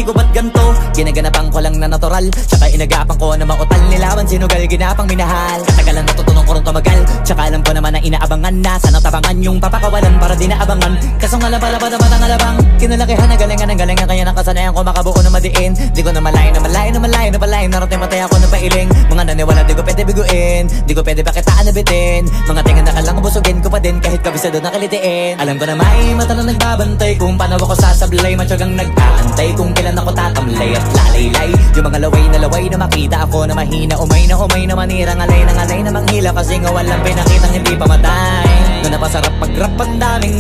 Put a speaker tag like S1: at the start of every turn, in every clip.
S1: ko ba't ganto? Ginaganapan ko lang na natural, tsaka inagapan ko na mautal. Nilaban sinugal, ginapang minahal. Katagalan natutunan ko rin tumagal, tsaka alam ko naman na inaabangan na. Sana tabangan yung papakawalan para di naabangan. Kaso nga labalaban naman ang alabang kinalakihan na galingan ng galingan. Kaya nakasanayan ko makabuo na madiin. Di ko na malayo na malayo na malayo na malayo. Narating matay ako ng pailing. Mga naniwala di ko pwede biguin, di ko pwede pakitaan na bitin. Mga tingan na kalang busugin ko pa din kahit kabisado na kalitiin. Alam ko na may mata na nagbabantay kung paano ako sasablay. Matyagang nag-aantay kung kailan ako tatamlay at lalaylay. Yung mga laway na makita ako na mahina. Umay na manirang alay na manghila. Kasi nga walang pinakitang hindi pamatay. Na napasarap mag-rap ang daming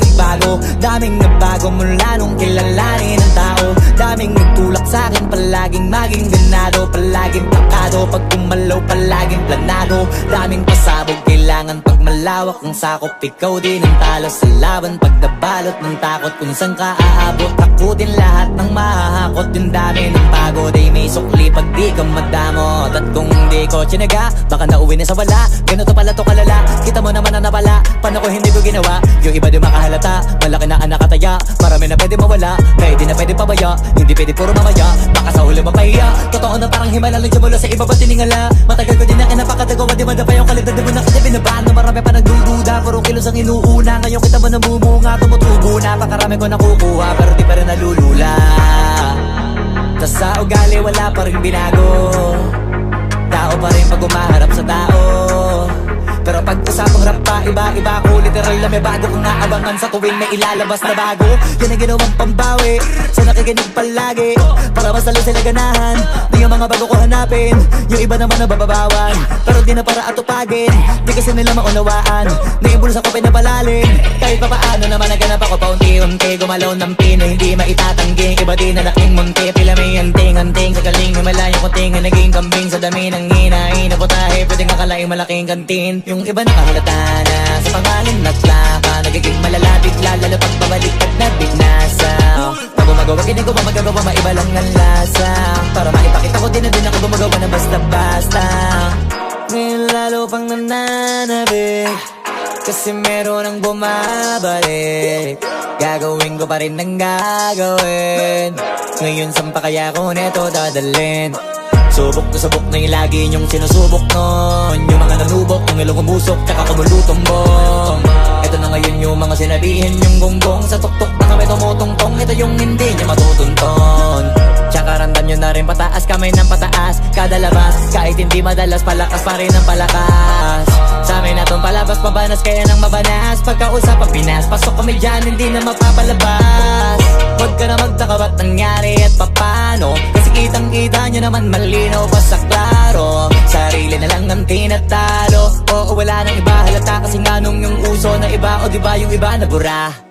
S1: nagbago mula nung kilalanin ng tao. Daming nagtulak sa'kin, palaging maging ganado, palaging plakado. Pag kumalaw, palaging planado. Daming pasabog, kailangan pag malawak ang sakop. Ikaw din ang talo sa laban, pag nabalot ng takot. Kung saan ka aabot, ako din lahat ng mahahakot. Yung dami ng pagod ay may sukli pag di ka madamot. At kung di ko tsinaga, baka nauwi na sa wala. Ganito pala to kalala, kita mo naman na napala. Paano ko hindi ko ginawa, yung iba di makahalata. Malaki na anak kataya, marami na pwede mawala. Pwede na pwede pabaya, hindi pwede puro mamaya. Baka sa huli mapahiya, totoo na parang himala lang siya mula sa iba ba tiningala. Matagal ko din na kinapakatagawa, di madapa yung kalidad. Di mo na kasi binabahan na marami pa nagdududa. Puro kilos ang inuuna, ngayon kita ba namumunga. Tumutubo na, pakarami ko nakukuha, pero di pa rin nalulula. Tas sa ugali wala pa rin binago, tao pa rin pag umaharap sa tao. Pero pag usapang rap pa, iba-iba ko. Literal na may bago kong naabangan sa tuwing may ilalabas na bago. Yan ang ginawang pambawi sa nakikinig palagi, para mas lalo sila ganahan. Di yung mga bago ko hanapin, yung iba naman nabababawan. Pero di na para atupagin, di kasi nila maunawaan. Naimbulsa ko pinapalalim, kahit pa paano naman naganap ako paunti-unti. Gumalaw ng pino, hindi maitatanggi. Iba din na laking munti, pila may anting-anting. Sa galing may malayong kunting, naging kambing. Sa dami ng hinahin na putahe, pwedeng akalaing malaking kantin. Yung iba nakahalata na sa pangalan at laka, nagiging malalapit lalo pag babalik at nabinasa. Pag gumagawa, ginagawa, magagawa, maiba lang ang lasa. Para maipakita ko din na din ako gumagawa na basta-basta. Ngayon lalo pang nananabik, kasi meron ang bumabalik. Gagawin ko pa rin ang gagawin. Ngayon saan pa kaya ko neto dadalhin? Subok na yung lagi niyong sinusubok nun. Yung mga nanubok, yung ilong umusok, tsaka kumulutong bong. Ito na ngayon yung mga sinabihin yung gonggong. Sa tuktok na kami tumutungtong, ito yung hindi niya matutunton. Tsaka randam nyo na rin pataas, kamay ng pataas. Kada labas, kahit hindi madalas, palakas pa rin ang palakas. Sa amin na tong palabas, mabanas kaya nang mabanas. Pagkausap ang Pinas, pasok kami dyan, hindi na mapapalabas. Huwag ka na magtaka ba't nangyari at papano, kasi kitang-kita nyo naman malinaw pa sa klaro. Sarili na lang ang tinatalo, oo wala nang iba halata. Kasi nga nung yung uso na iba, o diba yung iba nabura.